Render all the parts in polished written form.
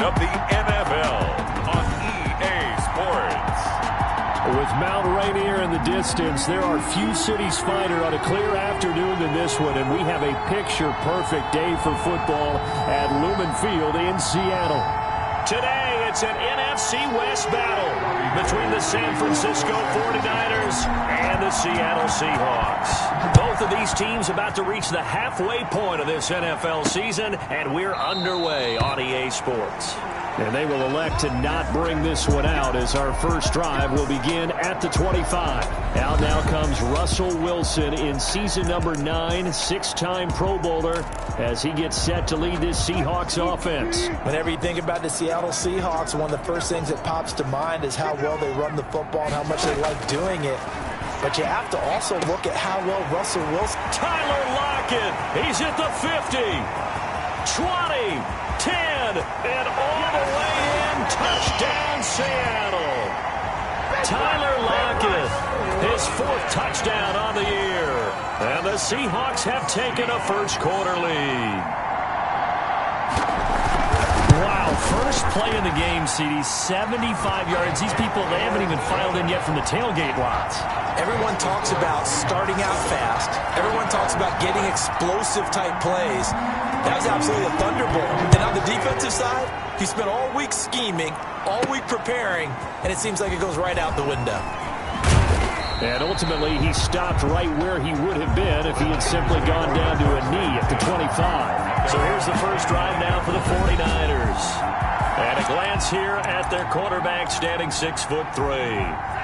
of the NFL on EA Sports. With Mount Rainier in the distance, there are few cities finer on a clear afternoon than this one, and we have a picture-perfect day for football at Lumen Field in Seattle. Today, it's an NFC West battle between the San Francisco 49ers and the Seattle Seahawks. Both of these teams about to reach the halfway point of this NFL season, and we're underway on EA Sports. And they will elect to not bring this one out as our first drive will begin at the 25. Out now comes Russell Wilson in season number 9, six-time Pro Bowler, as he gets set to lead this Seahawks offense. Whenever you think about the Seattle Seahawks, one of the first things that pops to mind is how well they run the football and how much they like doing it. But you have to also look at how well Russell Wilson... Tyler Lockett, he's at the 50, 20, 10, and all the way in. Touchdown, Seattle. Tyler Lockett, his fourth touchdown on the year. And the Seahawks have taken a first-quarter lead. Wow, first play in the game, CD, 75 yards. These people, they haven't even filed in yet from the tailgate lots. Everyone talks about starting out fast. Everyone talks about getting explosive-type plays. That was absolutely a thunderbolt. And on the defensive side, he spent all week scheming, all week preparing, and it seems like it goes right out the window. And ultimately, he stopped right where he would have been if he had simply gone down to a knee at the 25. So here's the first drive now for the 49ers. And a glance here at their quarterback, standing 6'3".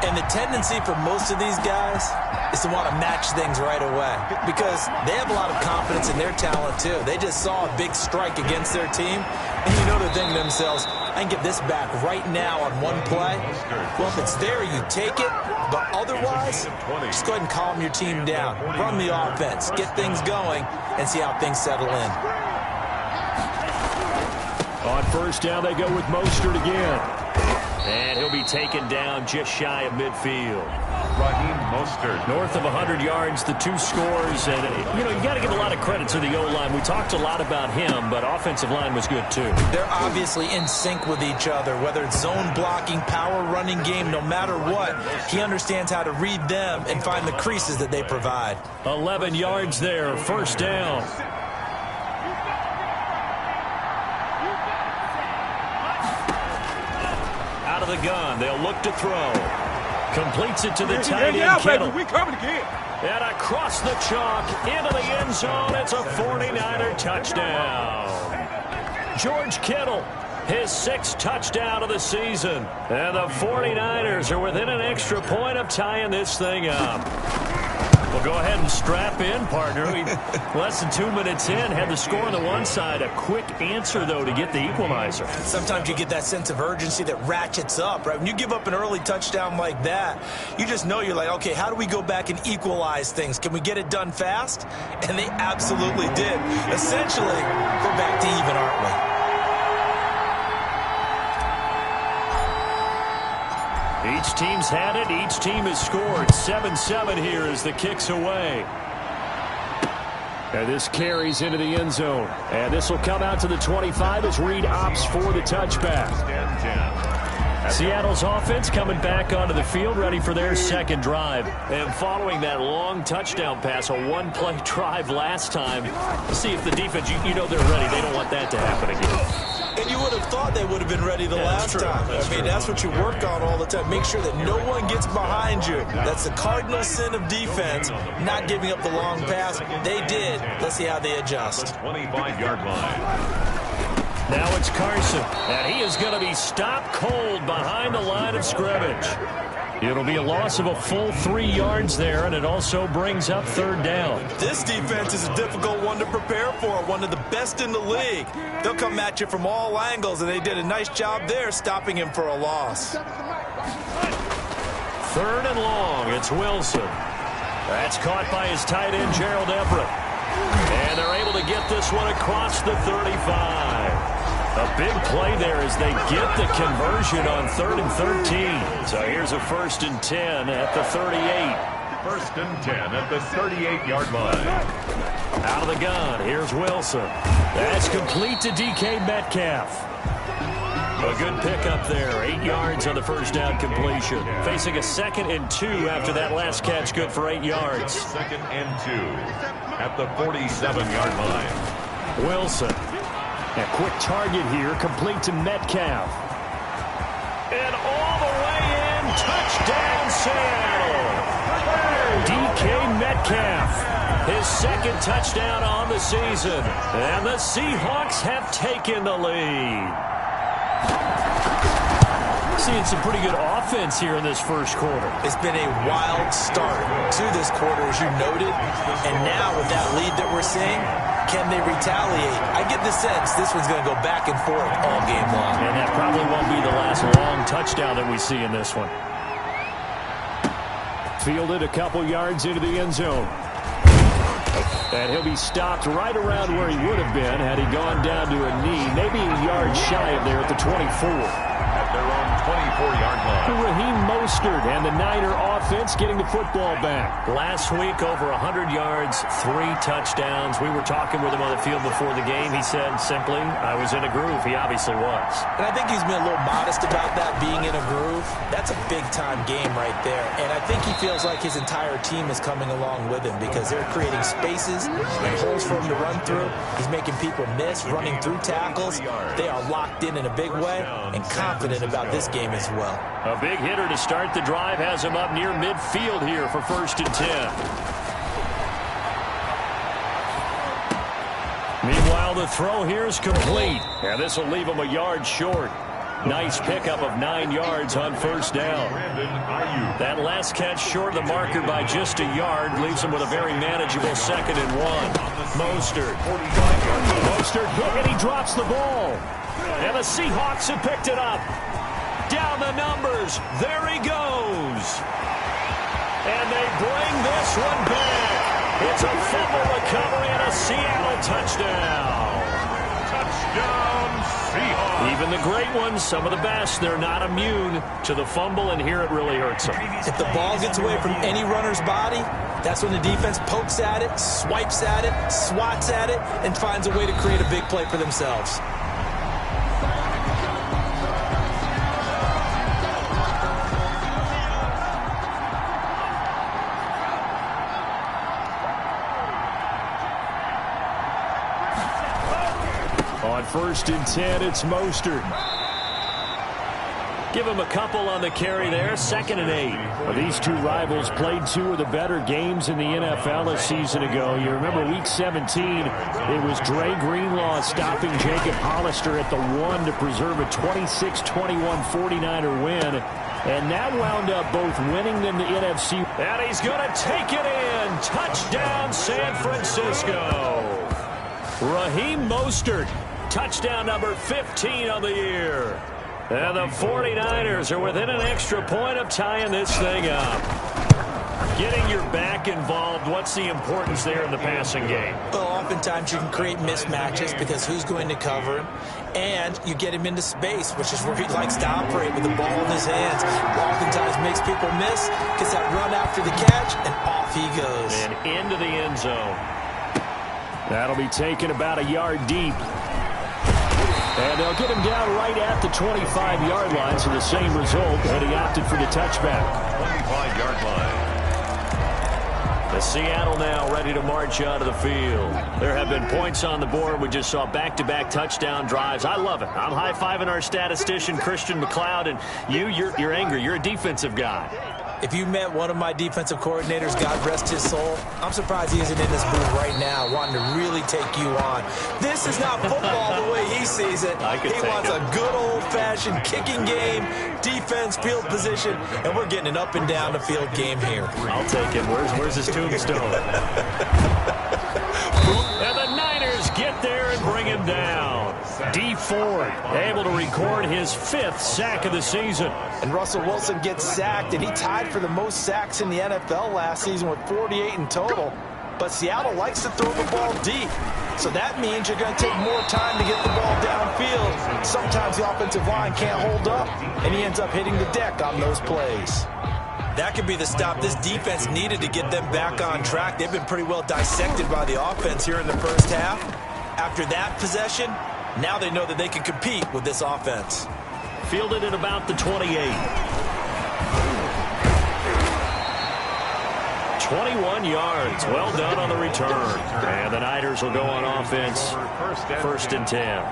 And the tendency for most of these guys is to want to match things right away because they have a lot of confidence in their talent, too. They just saw a big strike against their team, and you know they're thinking to themselves, I can get this back right now on one play. Well, if it's there, you take it, but otherwise, just go ahead and calm your team down. Run the offense, get things going, and see how things settle in. On first down, they go with Mostert again. And he'll be taken down just shy of midfield. Raheem Mostert. North of 100 yards, the two scores. And, you know, you got to give a lot of credit to the O-line. We talked a lot about him, but offensive line was good, too. They're obviously in sync with each other, whether it's zone blocking, power running game, no matter what. He understands how to read them and find the creases that they provide. 11 yards there, first down. Of the gun, they'll look to throw. Completes it to the tight end, Kittle. We coming again. And across the chalk into the end zone. It's a 49er touchdown. George Kittle, his sixth touchdown of the season. And the 49ers are within an extra point of tying this thing up. Well, go ahead and strap in, partner. Less than 2 minutes in, had the score on the one side. A quick answer, though, to get the equalizer. Sometimes you get that sense of urgency that ratchets up, right? When you give up an early touchdown like that, you just know you're like, okay, how do we go back and equalize things? Can we get it done fast? And they absolutely did. Essentially, we're back to even, aren't we? Each team's had it. Each team has scored. 7-7 here as the kick's away. And this carries into the end zone. And this will come out to the 25 as Reed opts for the touchback. Seattle's offense coming back onto the field, ready for their second drive. And following that long touchdown pass, a one-play drive last time, let's see if the defense, you know they're ready. They don't want that to happen again. And you would have thought they would have been ready the last time. That's what you work on all the time. Make sure that no one gets behind you. That's the cardinal sin of defense, not giving up the long pass. They did. Let's see how they adjust. 25-yard line. Now it's Carson, and he is going to be stopped cold behind the line of scrimmage. It'll be a loss of a full 3 yards there, and it also brings up third down. This defense is a difficult one to prepare for, one of the best in the league. They'll come at you from all angles, and they did a nice job there stopping him for a loss. Third and long, it's Wilson. That's caught by his tight end, Gerald Everett. And they're able to get this one across the 35. A big play there as they get the conversion on 3rd and 13. So here's a 1st and 10 at the 38. 1st and 10 at the 38-yard line. Out of the gun, here's Wilson. That's complete to DK Metcalf. A good pickup there, 8 yards on the first down completion. Facing a 2nd and 2 after that last catch, good for 8 yards. 2nd and 2 at the 47-yard line. Wilson. A quick target here, complete to Metcalf. And all the way in, touchdown Seattle. DK Metcalf, his 2nd touchdown on the season. And the Seahawks have taken the lead. Seeing some pretty good offense here in this first quarter. It's been a wild start to this quarter, as you noted. And now with that lead that we're seeing, can they retaliate? I get the sense this one's going to go back and forth all game long. And that probably won't be the last long touchdown that we see in this one. Fielded a couple yards into the end zone. And he'll be stopped right around where he would have been had he gone down to a knee, maybe a yard shy of there at the 24. At their own 24-yard line. Raheem Mostert and the Niner offense getting the football back. Last week, over 100 yards, 3 touchdowns. We were talking with him on the field before the game. He said simply, I was in a groove. He obviously was. And I think he's been a little modest about that, being in a groove. That's a big-time game right there. And I think he feels like his entire team is coming along with him because they're creating spaces and holes for him to run through. He's making people miss, running through tackles. They are locked in a big way and confident about this game as well. A big hitter to start the drive has him up near midfield here for 1st and 10. Meanwhile, the throw here is complete. And this will leave him a yard short. Nice pickup of 9 yards on 1st down. That last catch short of the marker by just a yard leaves him with a very manageable 2nd and 1. Mostert hit and he drops the ball. And the Seahawks have picked it up. Down the numbers. There he goes. And they bring this one back. It's a fumble recovery and a Seattle touchdown. Touchdown, Seahawks. Even the great ones, some of the best, they're not immune to the fumble, and here it really hurts them. If the ball gets away from any runner's body, that's when the defense pokes at it, swipes at it, swats at it, and finds a way to create a big play for themselves. On 1st and 10, it's Mostert. Give him a couple on the carry there, 2nd and 8. Well, these two rivals played 2 of the better games in the NFL a season ago. You remember Week 17, it was Dre Greenlaw stopping Jacob Hollister at the 1 to preserve a 26-21 49er win. And that wound up both winning them the NFC. And he's going to take it in. Touchdown, San Francisco. Raheem Mostert. Touchdown number 15 on the year. And the 49ers are within an extra point of tying this thing up. Getting your back involved, what's the importance there in the passing game? Well, oftentimes you can create mismatches because who's going to cover him? And you get him into space, which is where he likes to operate with the ball in his hands. Oftentimes makes people miss, gets that run after the catch, and off he goes. And into the end zone. That'll be taken about a yard deep. And they'll get him down right at the 25-yard line, so the same result, and he opted for the touchback. 25-yard line. The Seattle now ready to march out of the field. There have been points on the board. We just saw back-to-back touchdown drives. I love it. I'm high-fiving our statistician, Christian McLeod, and you're angry. You're a defensive guy. If you met one of my defensive coordinators, God rest his soul, I'm surprised he isn't in this booth right now wanting to really take you on. This is not football the way he sees it. He wants a good old-fashioned kicking game, defense, field position, and we're getting an up and down the field game here. I'll take him. Where's his tombstone? And the Niners get there and bring him down. D Ford able to record his 5th sack of the season. And Russell Wilson gets sacked, and he tied for the most sacks in the NFL last season with 48 in total. But Seattle likes to throw the ball deep. So that means you're going to take more time to get the ball downfield. Sometimes the offensive line can't hold up, and he ends up hitting the deck on those plays. That could be the stop this defense needed to get them back on track. They've been pretty well dissected by the offense here in the first half. After that possession, now they know that they can compete with this offense. Fielded at about the 28. 21 yards. Well done on the return. And the Niners will go on offense. First and 10.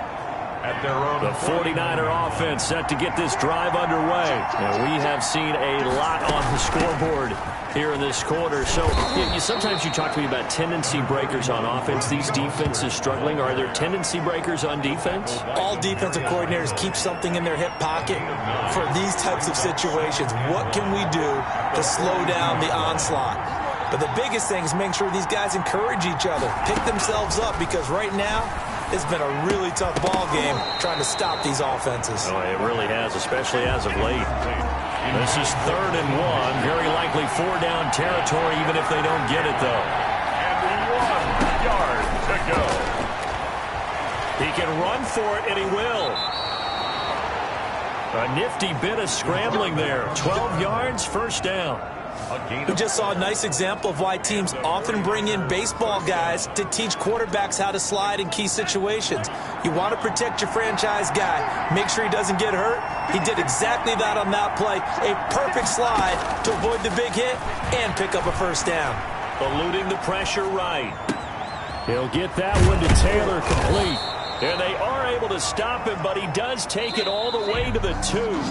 The 49er offense set to get this drive underway. And we have seen a lot on the scoreboard here in this quarter. So sometimes you talk to me about tendency breakers on offense. These defenses struggling. Are there tendency breakers on defense? All defensive coordinators keep something in their hip pocket for these types of situations. What can we do to slow down the onslaught? But the biggest thing is make sure these guys encourage each other, pick themselves up, because right now it's been a really tough ball game trying to stop these offenses. Oh, it really has, especially as of late. This is 3rd and 1. Very likely 4-down territory, even if they don't get it, though. And 1 yard to go. He can run for it, and he will. A nifty bit of scrambling there. 12 yards, first down. We just saw a nice example of why teams often bring in baseball guys to teach quarterbacks how to slide in key situations. You want to protect your franchise guy. Make sure he doesn't get hurt. He did exactly that on that play. A perfect slide to avoid the big hit and pick up a first down. Eluding the pressure right. He'll get that one to Taylor complete. And they are able to stop him, but he does take it all the way to the 2.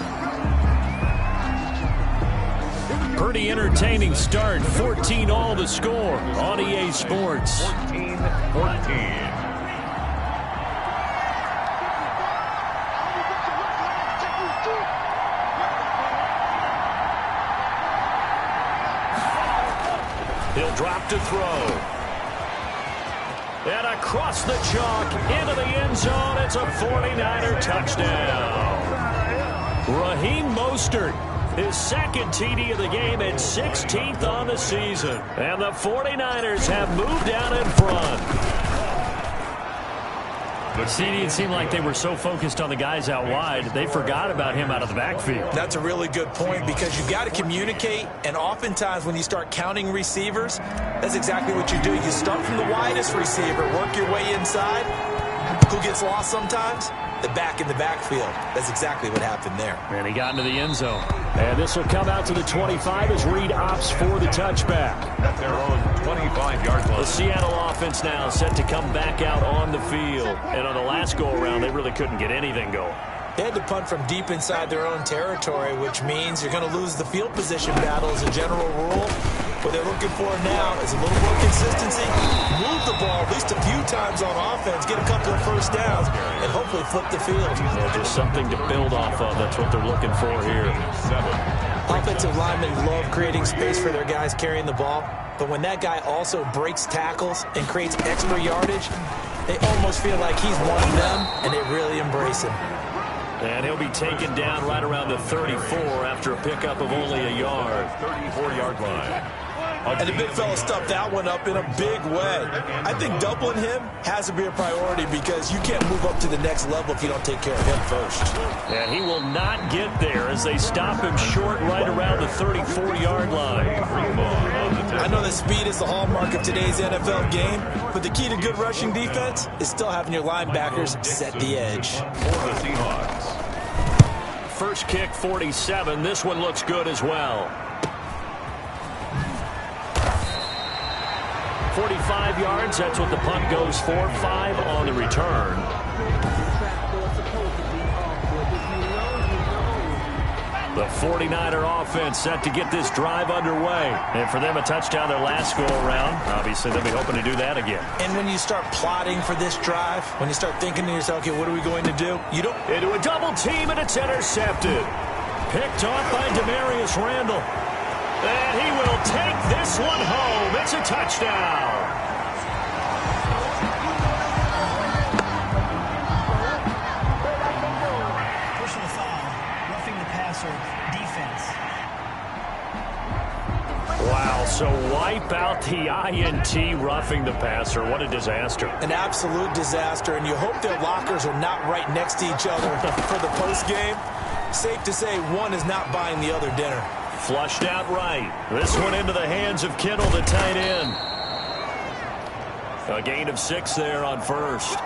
Pretty entertaining start. 14-all to score on EA Sports. 14-14. He'll drop to throw. And across the chalk into the end zone. It's a 49er touchdown. Raheem Mostert. His second TD of the game and 16th on the season. And the 49ers have moved out in front. But CD, it seemed like they were so focused on the guys out wide, they forgot about him out of the backfield. That's a really good point, because you've got to communicate, and oftentimes when you start counting receivers, that's exactly what you do. You start from the widest receiver, work your way inside. Who gets lost sometimes? The back in the backfield. That's exactly what happened there. And he got into the end zone. And this will come out to the 25 as Reed opts for the touchback. At their own 25-yard line. The Seattle offense now set to come back out on the field. And on the last go-around, they really couldn't get anything going. They had to punt from deep inside their own territory, which means you're going to lose the field position battle as a general rule. What they're looking for now is a little more consistency, move the ball at least a few times on offense, get a couple of first downs, and hopefully flip the field. Yeah, just something to build off of. That's what they're looking for here. Offensive linemen love creating space for their guys carrying the ball, but when that guy also breaks tackles and creates extra yardage, they almost feel like he's one of them, and they really embrace him. And he'll be taken down right around the 34 after a pickup of only a yard. 34-yard line. And the big fella stuffed that one up in a big way. I think doubling him has to be a priority, because you can't move up to the next level if you don't take care of him first. And he will not get there as they stop him short right around the 34-yard line. I know that speed is the hallmark of today's NFL game, but the key to good rushing defense is still having your linebackers set the edge. For the Seahawks. First kick, 47. This one looks good as well. 45 yards, that's what the punt goes for. 5 on the return. The 49er offense set to get this drive underway. And for them, a touchdown their last go-around. Obviously, they'll be hoping to do that again. And when you start plotting for this drive, when you start thinking to yourself, okay, what are we going to do? You don't... Into a double team, and it's intercepted. Picked off by Demarius Randall. And he will take this one home. It's a touchdown. Personal foul, roughing the passer, defense. Wow, so wipe out the INT, roughing the passer. What a disaster. An absolute disaster, and you hope their lockers are not right next to each other for the post game. Safe to say one is not buying the other dinner. Flushed out right. This one into the hands of Kittle, the tight end. A gain of 6 there on first.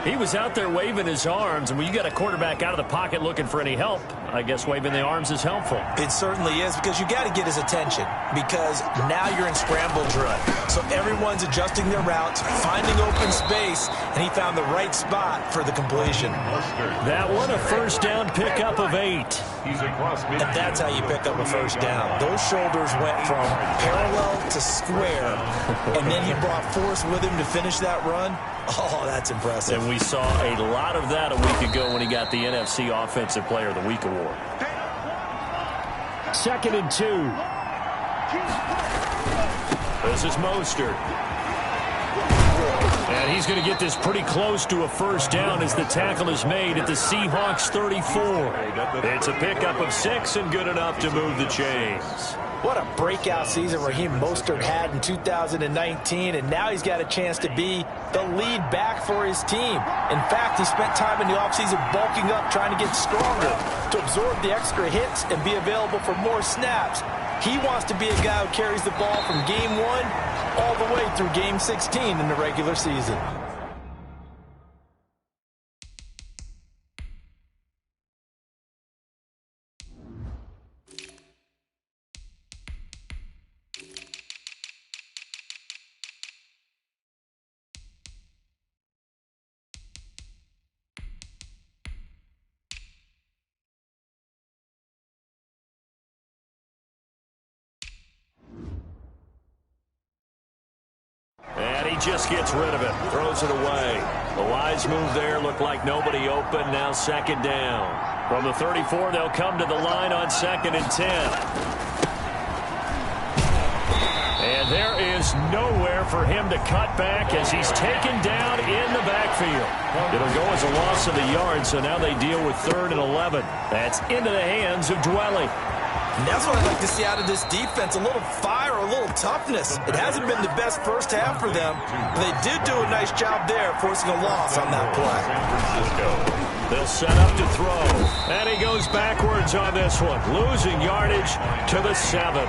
He was out there waving his arms, and when you got a quarterback out of the pocket looking for any help, I guess waving the arms is helpful. It certainly is, because you got to get his attention, because now you're in scramble drill. So everyone's adjusting their routes, finding open space, and he found the right spot for the completion. That one, a first down pickup of 8. And that's how you pick up a first down. Those shoulders went from parallel to square, and then he brought force with him to finish that run. Oh, that's impressive. And we saw a lot of that a week ago when he got the NFC Offensive Player of the Week award. 2nd and 2. This is Mostert. And he's going to get this pretty close to a first down as the tackle is made at the Seahawks 34. It's a pickup of 6 and good enough to move the chains. What a breakout season Raheem Mostert had in 2019, and now he's got a chance to be the lead back for his team. In fact, he spent time in the offseason bulking up, trying to get stronger, to absorb the extra hits and be available for more snaps. He wants to be a guy who carries the ball from game 1 all the way through game 16 in the regular season. And he just gets rid of it, throws it away. The wise move there, looked like nobody open, now 2nd down. From the 34, they'll come to the line on 2nd and 10. And there is nowhere for him to cut back as he's taken down in the backfield. It'll go as a loss of a yard, so now they deal with 3rd and 11. That's into the hands of Dwelly. And that's what I'd like to see out of this defense, a little fire, a little toughness. It hasn't been the best first half for them, but they did do a nice job there, forcing a loss on that play. They'll set up to throw, and he goes backwards on this one, losing yardage to the 7.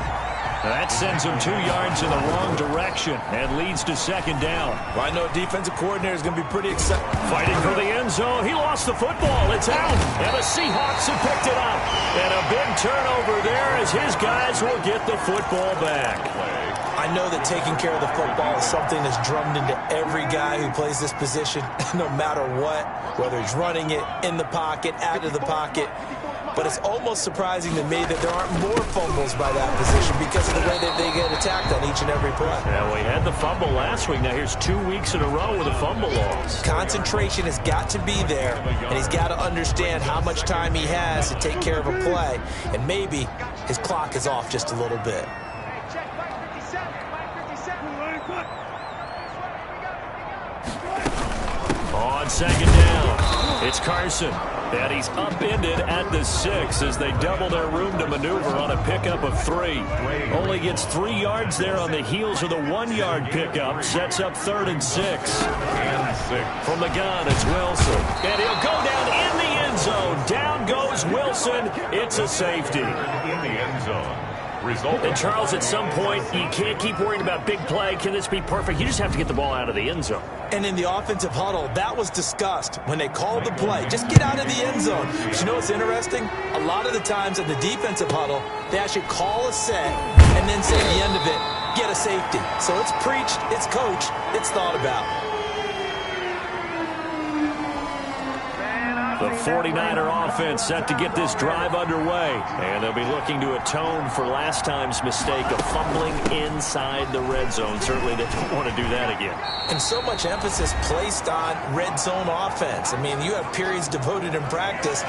That sends him 2 yards in the wrong direction and leads to 2nd down. Well, I know a defensive coordinator is going to be pretty excited. Fighting for the end zone. He lost the football. It's out. And the Seahawks have picked it up. And a big turnover there as his guys will get the football back. I know that taking care of the football is something that's drummed into every guy who plays this position, no matter what, whether he's running it, in the pocket, out of the pocket. But it's almost surprising to me that there aren't more fumbles by that position because of the way that they get attacked on each and every play. Yeah, we had the fumble last week. Now here's 2 weeks in a row with a fumble loss. Concentration has got to be there, and he's got to understand how much time he has to take care of a play, and maybe his clock is off just a little bit. On 2nd down, it's Carson. And he's upended at the 6 as they double their room to maneuver on a pickup of 3. Only gets 3 yards there on the heels of the 1-yard pickup. Sets up 3rd and 6. From the gun, it's Wilson. And he'll go down in the end zone. Down goes Wilson. It's a safety. In the end zone. And Charles, at some point, you can't keep worrying about big play. Can this be perfect? You just have to get the ball out of the end zone. And in the offensive huddle, that was discussed when they called the play. Just get out of the end zone. But you know what's interesting? A lot of the times in the defensive huddle, they actually call a set and then say at the end of it, get a safety. So it's preached, it's coached, it's thought about. The 49er offense set to get this drive underway. And they'll be looking to atone for last time's mistake of fumbling inside the red zone. Certainly they don't want to do that again. And so much emphasis placed on red zone offense. I mean, you have periods devoted in practice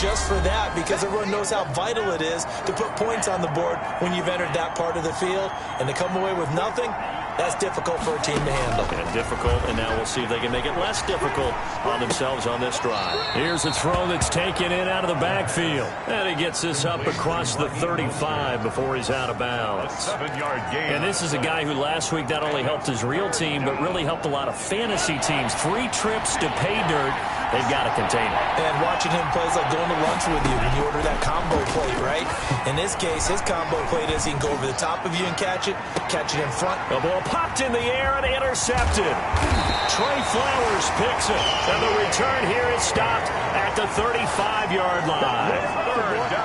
just for that because everyone knows how vital it is to put points on the board when you've entered that part of the field. And to come away with nothing, That's difficult for a team to handle. And difficult, and now we'll see if they can make it less difficult on themselves on this drive. Here's a throw that's taken in out of the backfield. And he gets this up across the 35 before he's out of bounds. 7-yard gain. And this is a guy who last week not only helped his real team, but really helped a lot of fantasy teams. 3 trips to pay dirt. They've got to contain it. And watching him play is like going to lunch with you when you order that combo plate, right? In this case, his combo plate is he can go over the top of you and catch it in front. The ball popped in the air and intercepted. Trey Flowers picks it. And the return here is stopped at the 35-yard line.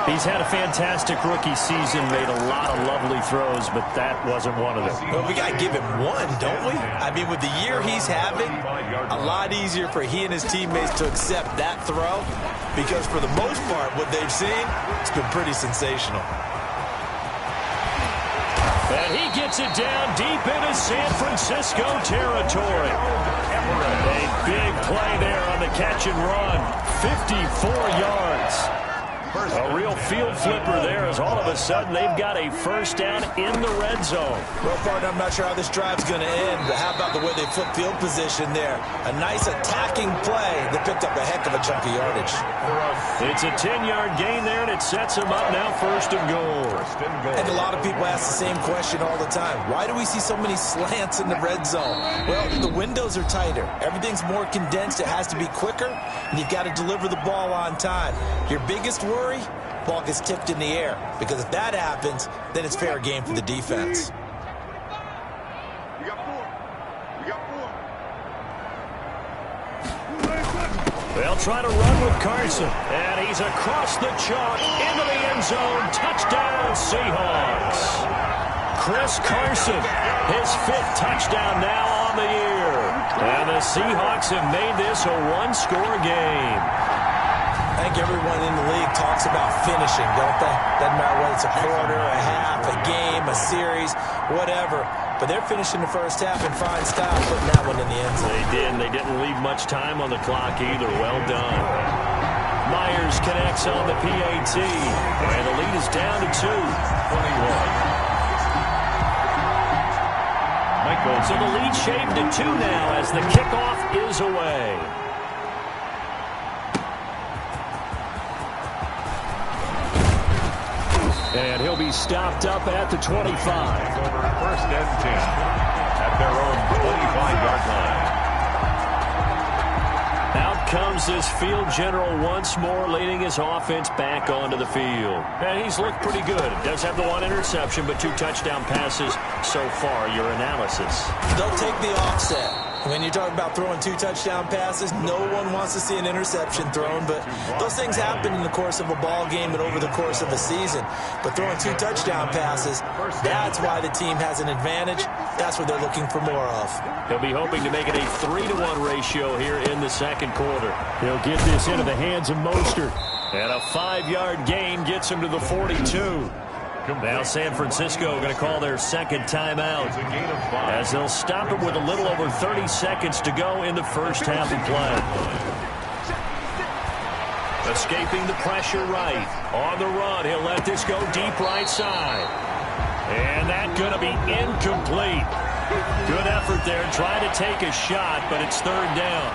He's had a fantastic rookie season, made a lot of lovely throws, but that wasn't one of them. Well, we got to give him one, don't we? I mean, with the year he's having, a lot easier for he and his teammates to accept that throw, because for the most part, what they've seen, it's been pretty sensational. And he gets it down deep into San Francisco territory. A big play there on the catch and run. 54 yards. A real field flipper there as all of a sudden they've got a first down in the red zone. Well, partner, I'm not sure how this drive's going to end, but how about the way they flip field position there? A nice attacking play that picked up a heck of a chunk of yardage. It's a 10-yard gain there, and it sets them up now first and goal. And a lot of people ask the same question all the time. Why do we see so many slants in the red zone? Well, the windows are tighter. Everything's more condensed. It has to be quicker, and you've got to deliver the ball on time. Your biggest worry? Ball gets tipped in the air, because if that happens, then it's fair game for the defense. They'll try to run with Carson, and he's across the chalk into the end zone. Touchdown, Seahawks. Chris Carson, his 5th touchdown now on the year. And the Seahawks have made this a one-score game. I think everyone in the league talks about finishing, don't they? Doesn't matter whether it's a quarter, a half, a game, a series, whatever. But they're finishing the first half in fine style, putting that one in the end zone. They did, and they didn't leave much time on the clock either. Well done. Myers connects on the PAT, and the lead is down to 2. 21. So the lead shaved to 2 now as the kickoff is away. And he'll be stopped up at the 25. First and 10 at their own 25-yard line. Out comes this field general once more, leading his offense back onto the field. And he's looked pretty good. Does have the 1 interception, but 2 touchdown passes so far. Your analysis? They'll take the offset. When you talk about throwing 2 touchdown passes, no one wants to see an interception thrown, but those things happen in the course of a ball game and over the course of a season. But throwing 2 touchdown passes, that's why the team has an advantage. That's what they're looking for more of. He'll be hoping to make it a 3-to-1 ratio here in the second quarter. He'll get this into the hands of Mostert. And a 5-yard gain gets him to the 42. Now San Francisco going to call their second timeout as they'll stop it with a little over 30 seconds to go in the first half of play. Escaping the pressure right. On the run, he'll let this go deep right side. And that's going to be incomplete. Good effort there, trying to take a shot, but it's 3rd down.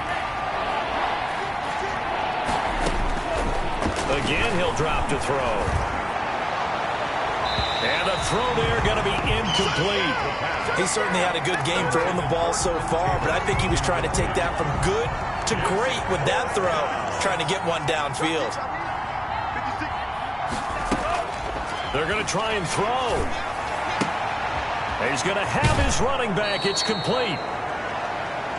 Again, he'll drop to throw. And the throw there going to be incomplete. He certainly had a good game throwing the ball so far, but I think he was trying to take that from good to great with that throw, trying to get one downfield. They're going to try and throw. He's going to have his running back. It's complete.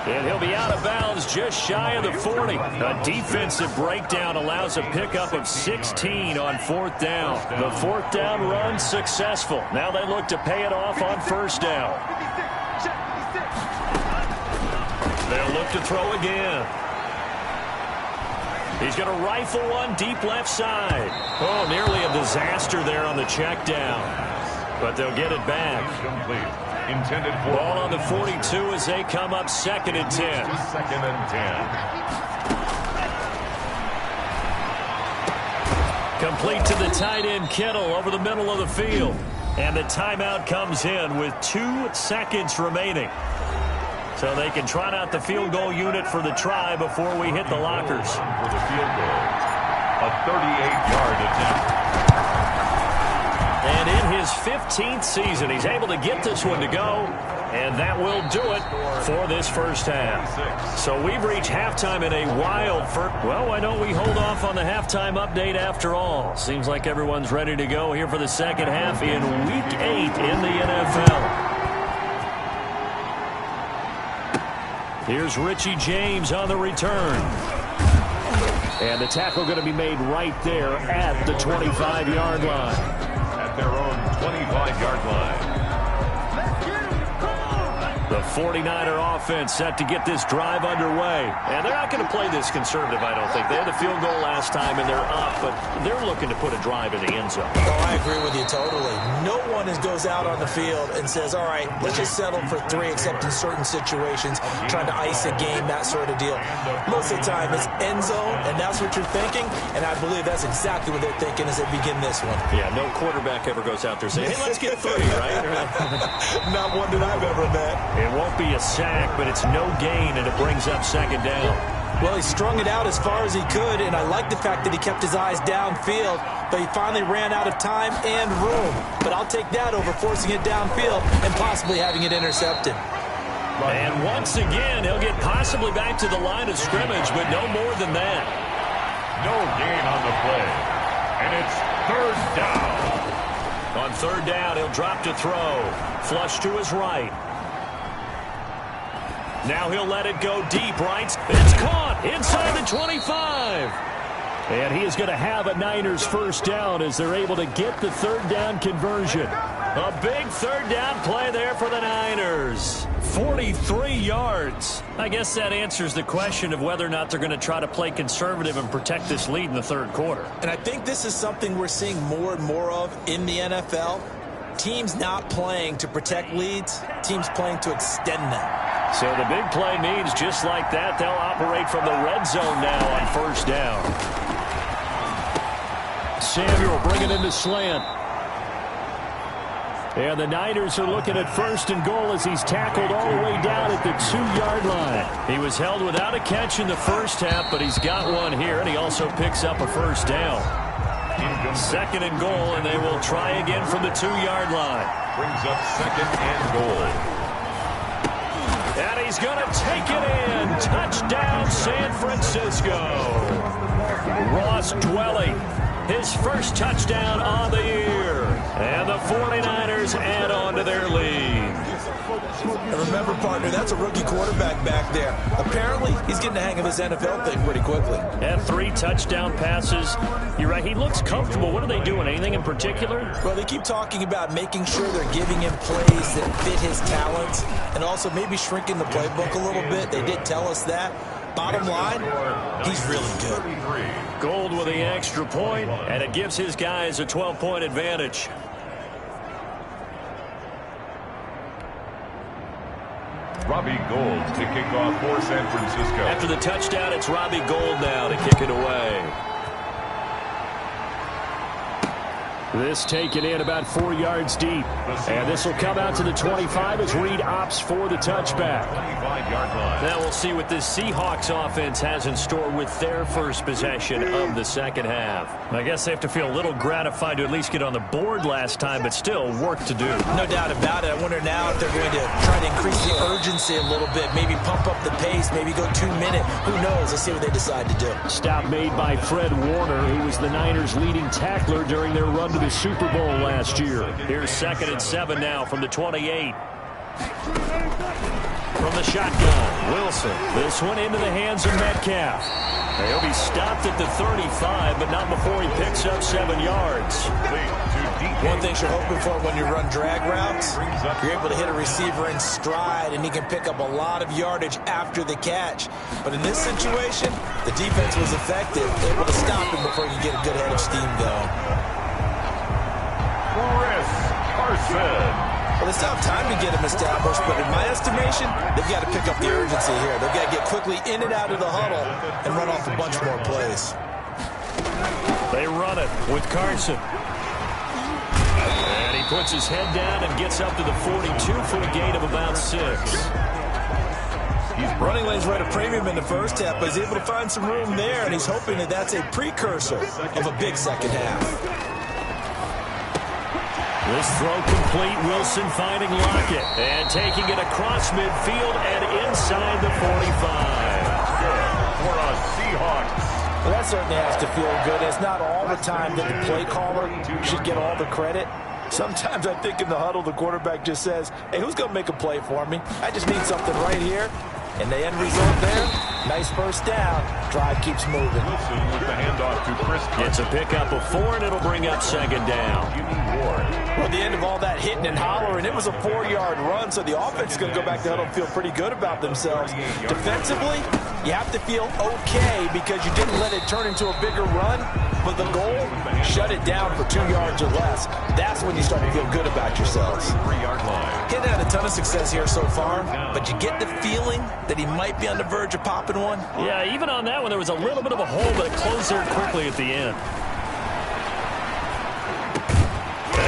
And he'll be out of bounds just shy of the 40. A defensive breakdown allows a pickup of 16 on 4th down. The 4th down run successful. Now they look to pay it off on 1st down. They'll look to throw again. He's going to rifle one deep left side. Oh, nearly a disaster there on the check down. But they'll get it back. Intended for ball on the 42 as they come up 2nd and 10. 2nd and 10. Complete to the tight end, Kittle, over the middle of the field. And the timeout comes in with 2 seconds remaining. So they can trot out the field goal unit for the try before we hit the lockers. For the field goal, a 38-yard attempt. And in his 15th season, he's able to get this one to go. And that will do it for this first half. So we've reached halftime in a wild first. Well, why don't we hold off on the halftime update after all? Seems like everyone's ready to go here for the second half in Week 8 in the NFL. Here's Richie James on the return. And the tackle going to be made right there at the 25-yard line. At their own 25-yard line. The 49er offense set to get this drive underway. And they're not going to play this conservative, I don't think. They had the field goal last time, and they're up, but they're looking to put a drive in the end zone. Oh, I agree with you totally. No one goes out on the field and says, all right, let's just settle for 3, except in certain situations, trying to ice a game, that sort of deal. Most of the time, it's end zone, and that's what you're thinking, and I believe that's exactly what they're thinking as they begin this one. Yeah, no quarterback ever goes out there saying, hey, let's get 3, right? Not one that I've ever met. It won't be a sack, but it's no gain, and it brings up second down. Well, he strung it out as far as he could, and I like the fact that he kept his eyes downfield, but he finally ran out of time and room. But I'll take that over forcing it downfield and possibly having it intercepted. And once again, he'll get possibly back to the line of scrimmage, but no more than that. No gain on the play. And it's third down. On third down, he'll drop to throw. Flush to his right. Now he'll let it go deep, right? It's caught inside the 25. And he is going to have a Niners first down as they're able to get the third down conversion. A big third down play there for the Niners. 43 yards. I guess that answers the question of whether or not they're going to try to play conservative and protect this lead in the third quarter. And I think this is something we're seeing more and more of in the NFL. Teams not playing to protect leads, teams playing to extend them. So the big play means just like that, they'll operate from the red zone now on first down. Samuel bringing into slant. And the Niners are looking at first and goal as he's tackled all the way down at the 2-yard line. He was held without a catch in the first half, but he's got one here, and he also picks up a first down. Second and goal, and they will try again from the 2-yard line. Brings up second and goal. And he's going to take it in. Touchdown, San Francisco. Ross Dwelly, his first touchdown on the year. And the 49ers add on to their lead. And remember, partner, that's a rookie quarterback back there. Apparently, he's getting the hang of this NFL thing pretty quickly. And 3 touchdown passes. You're right, he looks comfortable. What are they doing? Anything in particular? Well, they keep talking about making sure they're giving him plays that fit his talents and also maybe shrinking the playbook a little bit. They did tell us that. Bottom line, he's really good. Gold with the extra point, and it gives his guys a 12-point advantage. Robbie Gould to kick off for San Francisco. After the touchdown, it's Robbie Gould now to kick it away. This taken in about 4 yards deep. And this will come out to the 25 as Reed opts for the touchback. 25-yard line. Now we'll see what this Seahawks offense has in store with their first possession of the second half. I guess they have to feel a little gratified to at least get on the board last time, but still work to do. No doubt about it. I wonder now if they're going to try to increase the urgency a little bit, maybe pump up the pace, maybe go 2-minute. Who knows? Let's see what they decide to do. Stop made by Fred Warner, who was the Niners' leading tackler during their run to the Super Bowl last year. Here's 2nd and 7 now from the 28. From the shotgun, Wilson. This one into the hands of Metcalf. He'll be stopped at the 35, but not before he picks up 7 yards. One thing you're hoping for when you run drag routes, you're able to hit a receiver in stride, and he can pick up a lot of yardage after the catch. But in this situation, the defense was effective, able to stop him before you get a good head of steam going. Chris Carson. Well, they still have time to get him established, but in my estimation, they've got to pick up the urgency here. They've got to get quickly in and out of the huddle and run off a bunch more plays. They run it with Carson. And he puts his head down and gets up to the 42 for a gain of about 6. Running lanes were at a premium in the first half, but he's able to find some room there, and he's hoping that that's a precursor of a big second half. This throw complete. Wilson finding Lockett and taking it across midfield and inside the 45. For a Seahawks. Well, that certainly has to feel good. It's not all the time that the play caller should get all the credit. Sometimes I think in the huddle, the quarterback just says, hey, who's going to make a play for me? I just need something right here. And the end result there, nice first down. Drive keeps moving. Wilson with the handoff to Chris. It's a pickup of 4, and it'll bring up second down. Well, at the end of all that hitting and hollering, it was a 4-yard run, so the offense is going to go back to huddle and feel pretty good about themselves. Defensively, you have to feel okay because you didn't let it turn into a bigger run, but the goal, shut it down for 2 yards or less. That's when you start to feel good about yourselves. 3-yard line. He hasn't had a ton of success here so far, but you get the feeling that he might be on the verge of popping one. Yeah, even on that one, there was a little bit of a hole, but it closed there quickly at the end.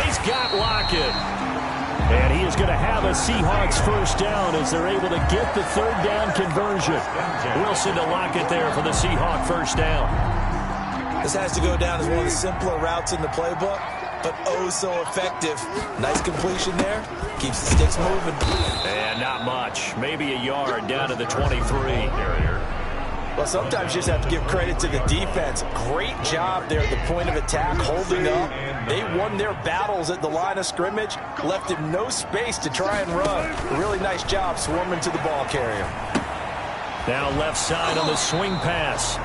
He's got Lockett. And he is going to have a Seahawks first down as they're able to get the third down conversion. Wilson to Lockett there for the Seahawk first down. This has to go down as one of the simpler routes in the playbook, but oh so effective. Nice completion there. Keeps the sticks moving. And not much. Maybe a yard down to the 23. Well, sometimes you just have to give credit to the defense. Great job there at the point of attack, holding up. They won their battles at the line of scrimmage, left him no space to try and run. A really nice job swarming to the ball carrier. Now left side on the swing pass.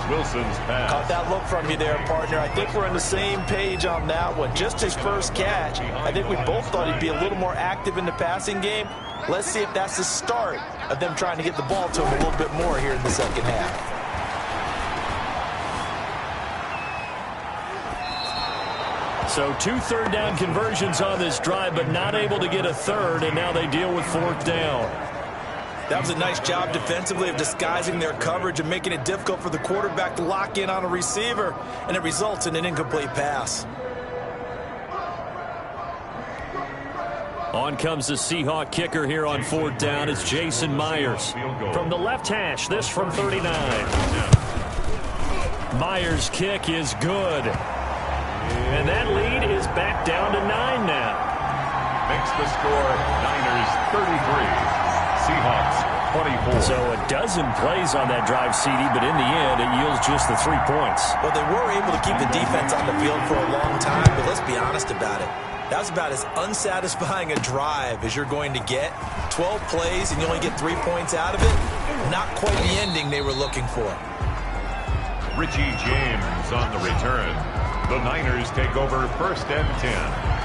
Wilson's pass. Caught that look from you there, partner. I think we're on the same page on that one. Just his first catch. I think we both thought he'd be a little more active in the passing game. Let's see if that's the start of them trying to get the ball to him a little bit more here in the second half. So 2 third down conversions on this drive, but not able to get a third, and now they deal with 4th down. That was a nice job defensively of disguising their coverage and making it difficult for the quarterback to lock in on a receiver, and it results in an incomplete pass. On comes the Seahawk kicker here on 4th down. It's Jason Myers. From the left hash, this from 39. Myers' kick is good. And that lead is back down to 9 now. Makes the score Niners 33. Seahawks 24. So a dozen plays on that drive, CD, but in the end, it yields just the 3 points. Well, they were able to keep the defense on the field for a long time, but let's be honest about it. That was about as unsatisfying a drive as you're going to get. 12 plays and you only get 3 points out of it. Not quite the ending they were looking for. Richie James on the return. The Niners take over 1st and 10.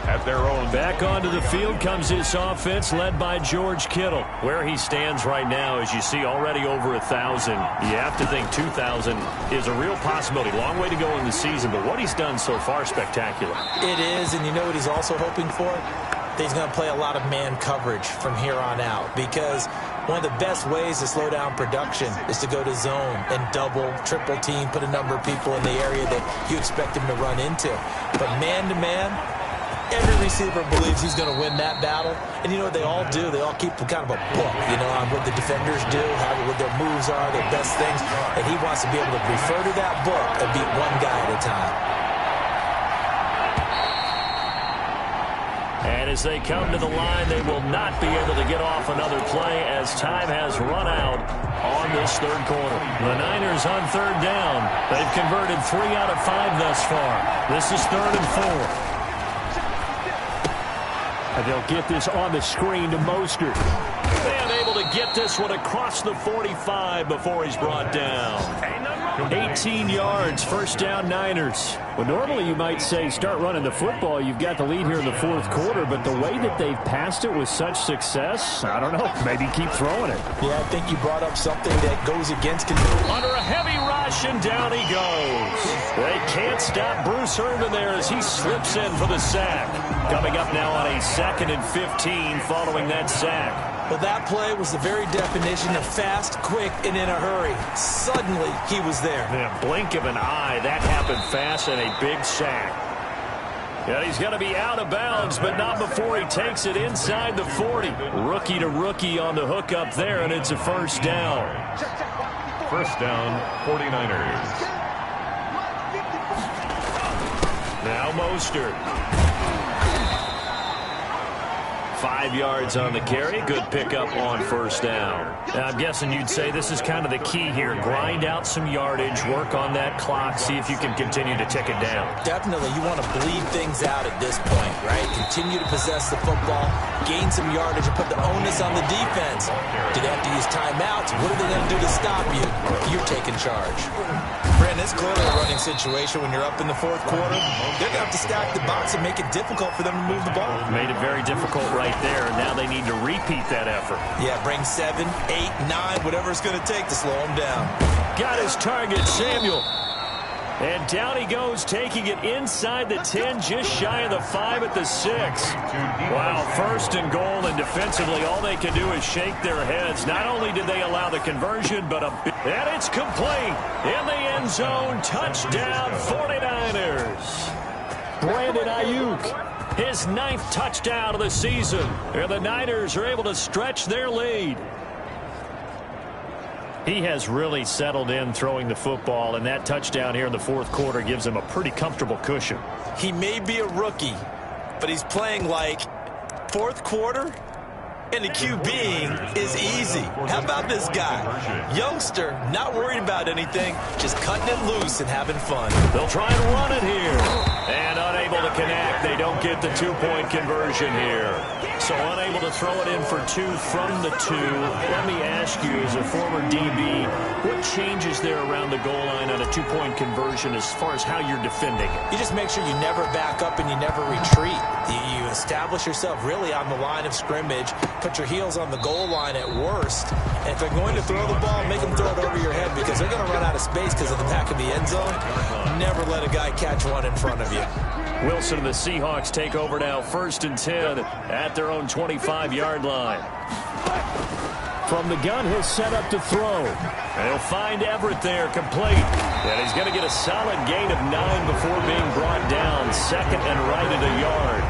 At their own. Back onto the field comes this offense led by George Kittle. Where he stands right now, as you see, already over 1,000. You have to think 2,000 is a real possibility. Long way to go in the season, but what he's done so far, spectacular. It is, and you know what he's also hoping for? That he's going to play a lot of man coverage from here on out, because one of the best ways to slow down production is to go to zone and double, triple team, put a number of people in the area that you expect him to run into. But man-to-man, every receiver believes he's going to win that battle. And you know what they all do? They all keep kind of a book, you know, on what the defenders do, what their moves are, their best things. And he wants to be able to refer to that book and beat one guy at a time. And as they come to the line, they will not be able to get off another play as time has run out on this 3rd quarter. The Niners on 3rd down. They've converted 3 out of 5 thus far. This is 3rd and 4. And they'll get this on the screen to Mostert. And able to get this one across the 45 before he's brought down. 18 yards, 1st down Niners. Well, normally you might say start running the football. You've got the lead here in the 4th quarter, but the way that they've passed it with such success, I don't know, maybe keep throwing it. Yeah, I think you brought up something that goes against control. Under a heavy rush, and down he goes. They can't stop Bruce Irvin there as he slips in for the sack. Coming up now on a 2nd and 15 following that sack. Well, that play was the very definition of fast, quick, and in a hurry. Suddenly, he was there. In a blink of an eye, that happened fast and a big sack. And he's going to be out of bounds, but not before he takes it inside the 40. Rookie to rookie on the hook up there, and it's a first down. First down, 49ers. Now Mostert. 5 yards on the carry. Good pickup on first down. Now, I'm guessing you'd say this is kind of the key here. Grind out some yardage, work on that clock, see if you can continue to tick it down. Definitely, you want to bleed things out at this point, right? Continue to possess the football, gain some yardage, and put the onus on the defense. Do they have to use timeouts? What are they going to do to stop you? You're taking charge. Brandon, it's clearly a running situation when you're up in the fourth quarter. They're going to have to stack the box and make it difficult for them to move the ball. Made it very difficult right there. Now they need to repeat that effort. Yeah, bring 7, 8, 9, whatever it's going to take to slow them down. Got his target, Samuel. And down he goes, taking it inside the 10, just shy of the 5 at the 6. Wow, first and goal, and defensively, all they can do is shake their heads. Not only did they allow the conversion, but and it's complete in the end zone. Touchdown, 49ers. Brandon Ayuk, his 9th touchdown of the season. And the Niners are able to stretch their lead. He has really settled in throwing the football, and that touchdown here in the fourth quarter gives him a pretty comfortable cushion. He may be a rookie, but he's playing like fourth quarter, and the QBing is easy. How about this guy? Youngster, not worried about anything, just cutting it loose and having fun. They'll try and run it here. And unable to connect. They don't get the 2-point conversion here. So unable to throw it in for 2 from the 2. Let me ask you, as a former DB, what changes there around the goal line on a 2-point conversion as far as how you're defending it? You just make sure you never back up and you never retreat. You establish yourself really on the line of scrimmage, put your heels on the goal line at worst, and if they're going to throw the ball, make them throw it over your head because they're going to run out of space because of the back of the end zone. Never let a guy catch one in front of you. Wilson and the Seahawks take over now, 1st and 10 at their own 25-yard line. From the gun, he'll set up to throw. And he'll find Everett there, complete. And he's going to get a solid gain of 9 before being brought down. 2nd and right at a yard.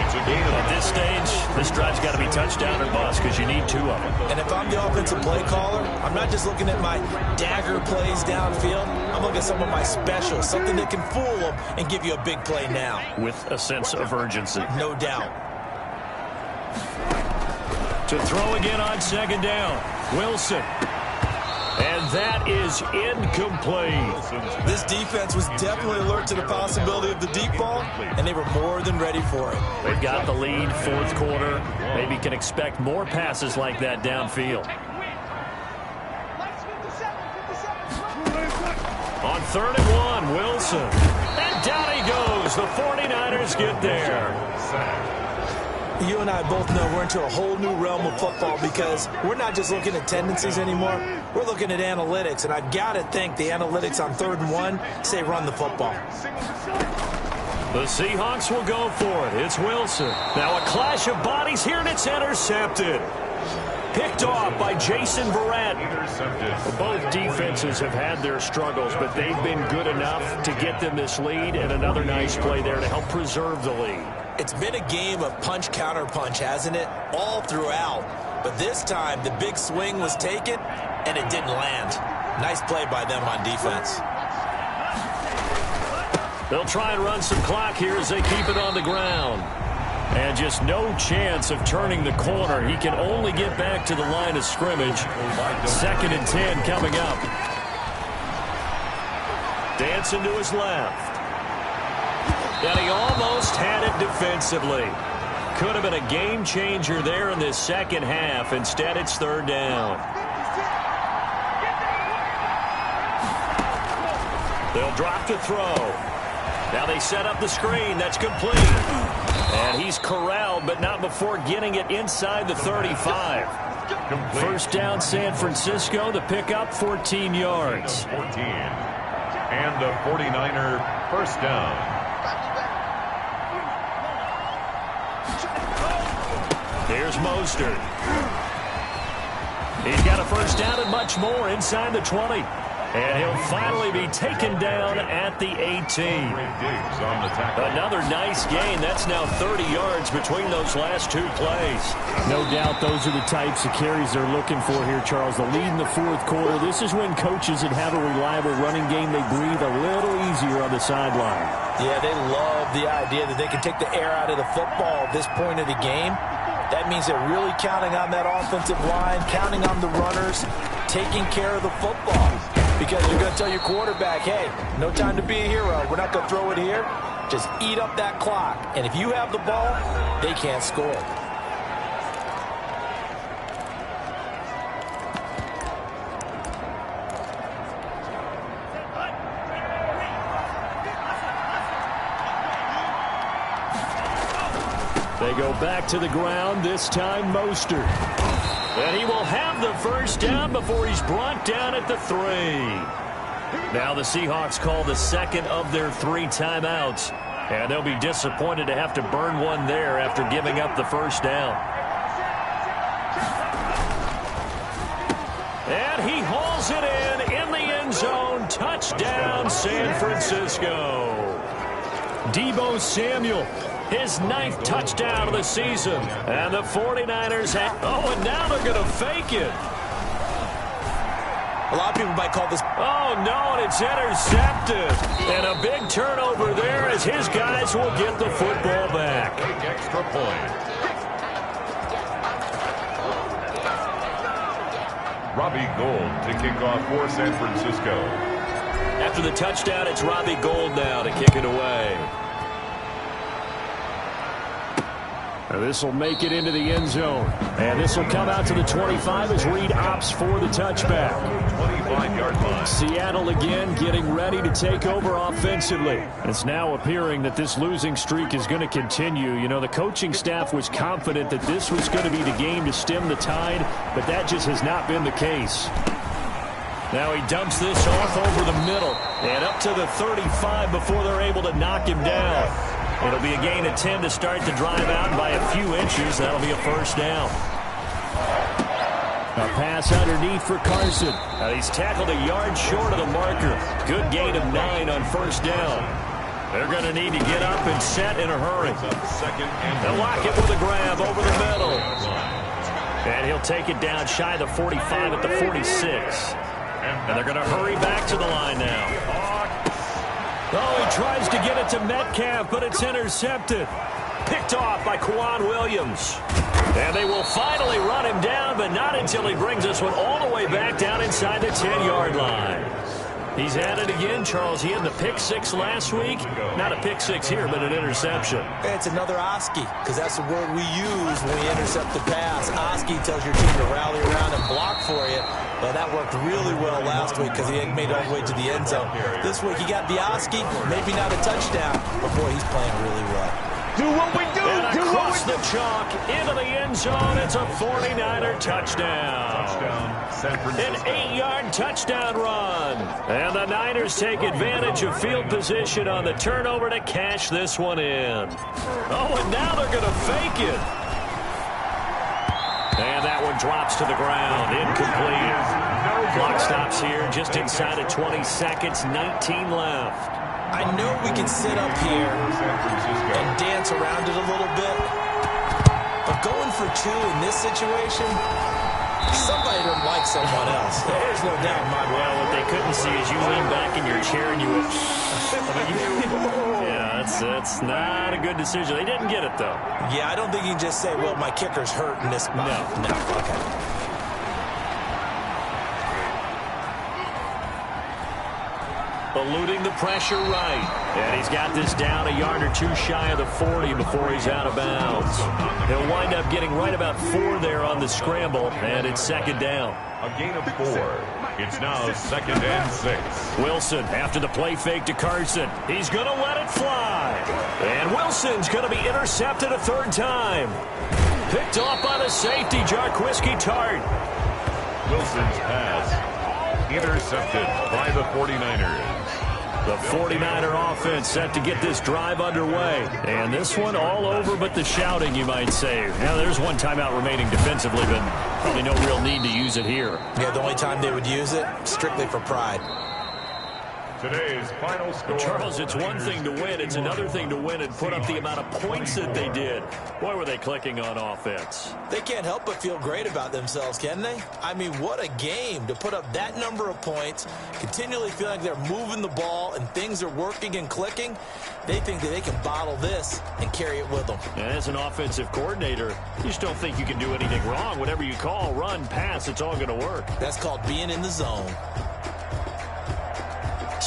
At this stage, this drive's got to be touchdown or bust because you need 2 of them. And if I'm the offensive play caller, I'm not just looking at my dagger plays downfield. I'm looking at some of my specials, something that can fool them and give you a big play now. With a sense of urgency. No doubt. To throw again on 2nd down. Wilson. And that is incomplete. This defense was definitely alert to the possibility of the deep ball, and they were more than ready for it. They've got the lead, fourth quarter. Maybe can expect more passes like that downfield. On 3rd and 1, Wilson. And down he goes. The 49ers get there. You and I both know we're into a whole new realm of football because we're not just looking at tendencies anymore. We're looking at analytics, and I've got to think the analytics on 3rd and 1 say run the football. The Seahawks will go for it. It's Wilson. Now a clash of bodies here, and it's intercepted. Picked off by Jason Verrett. Both defenses have had their struggles, but they've been good enough to get them this lead, and another nice play there to help preserve the lead. It's been a game of punch-counter-punch, hasn't it? All throughout. But this time, the big swing was taken, and it didn't land. Nice play by them on defense. They'll try and run some clock here as they keep it on the ground. And just no chance of turning the corner. He can only get back to the line of scrimmage. 2nd and 10 coming up. Dancing to his left. And he almost had it defensively. Could have been a game changer there in this second half. Instead, it's 3rd down. They'll drop to throw. Now they set up the screen. That's complete. And he's corralled, but not before getting it inside the 35. First down, San Francisco. The pickup, 14 yards. 14. And the 49er first down. Here's Mostert. He's got a first down and much more inside the 20. And he'll finally be taken down at the 18. Another nice gain. That's now 30 yards between those last two plays. No doubt those are the types of carries they're looking for here, Charles. The lead in the fourth quarter. This is when coaches that have a reliable running game, they breathe a little easier on the sideline. Yeah, they love the idea that they can take the air out of the football at this point of the game. That means they're really counting on that offensive line, counting on the runners, taking care of the football. Because you're going to tell your quarterback, hey, no time to be a hero. We're not going to throw it here. Just eat up that clock. And if you have the ball, they can't score. They go back to the ground, this time Mostert. And he will have the first down before he's brought down at the 3. Now the Seahawks call the second of their 3 timeouts. And they'll be disappointed to have to burn one there after giving up the first down. And he hauls it in the end zone. Touchdown, San Francisco. Deebo Samuel. His 9th touchdown of the season. And the 49ers have... Oh, and now they're going to fake it. A lot of people might call this... Oh, no, and it's intercepted. And a big turnover there as his guys will get the football back. Extra point. Robbie Gould to kick off for San Francisco. After the touchdown, it's Robbie Gould now to kick it away. This will make it into the end zone. And this will come out to the 25 as Reed opts for the touchback. 25-yard line. Seattle again getting ready to take over offensively. It's now appearing that this losing streak is going to continue. You know, the coaching staff was confident that this was going to be the game to stem the tide, but that just has not been the case. Now he dumps this off over the middle and up to the 35 before they're able to knock him down. It'll be a gain of 10 to start the drive out by a few inches. That'll be a first down. A pass underneath for Carson. He's tackled a yard short of the marker. Good gain of 9 on first down. They're going to need to get up and set in a hurry. They'll lock it with a grab over the middle. And he'll take it down shy of the 45 at the 46. And they're going to hurry back to the line now. Oh, he tries to get it to Metcalf, but it's intercepted. Picked off by Quan Williams. And they will finally run him down, but not until he brings this one all the way back down inside the 10-yard line. He's at it again, Charles. He had the pick 6 last week. Not a pick 6 here, but an interception. It's another Oski, because that's the word we use when we intercept the pass. Oski tells your team to rally around and block for you. Well, that worked really well last week because he made it all the way to the end zone. This week he got the Oski, maybe not a touchdown, but boy, he's playing really well. Do what we do. And across the chalk into the end zone. It's a 49er touchdown. An 8-yard touchdown run. And the Niners take advantage of field position on the turnover to cash this one in. Oh, and now they're going to fake it. And that one drops to the ground. Incomplete. Clock stops here just inside of 20 seconds. 19 left. I know we can sit up here and dance around it a little bit, but going for 2 in this situation, somebody doesn't like someone else. There's no doubt in my mind. Well, what they couldn't see is you lean back in your chair and you went, yeah, that's not a good decision. They didn't get it, though. Yeah, I don't think you can just say, well, my kicker's hurt in this spot. No, okay. Eluding the pressure right. And he's got this down a yard or 2 shy of the 40 before he's out of bounds. He'll wind up getting right about 4 there on the scramble, and it's second down. A gain of 4. It's now second and 6. Wilson after the play fake to Carson. He's going to let it fly. And Wilson's going to be intercepted a 3rd time. Picked off by the safety, Jarquiski Tart. Wilson's pass intercepted by the 49ers. The 49er offense set to get this drive underway. And this one all over but the shouting, you might say. Now, there's one timeout remaining defensively, but Probably no real need to use it here. Yeah, the only time they would use it, strictly for pride. Today's final score. Charles, it's one thing to win. It's another thing to win and put up the amount of points that they did. Boy, were they clicking on offense. They can't help but feel great about themselves, can they? I mean, what a game to put up that number of points, continually feeling like they're moving the ball and things are working and clicking. They think that they can bottle this and carry it with them. And as an offensive coordinator, you just don't think you can do anything wrong. Whatever you call, run, pass, it's all going to work. That's called being in the zone.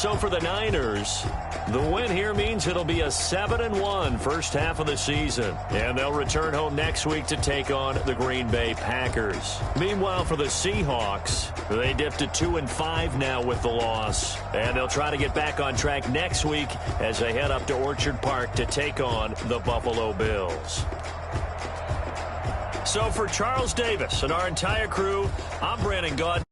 So for the Niners, the win here means it'll be a 7-1 first half of the season. And they'll return home next week to take on the Green Bay Packers. Meanwhile, for the Seahawks, they dipped to 2-5 now with the loss. And they'll try to get back on track next week as they head up to Orchard Park to take on the Buffalo Bills. So for Charles Davis and our entire crew, I'm Brandon Gaud.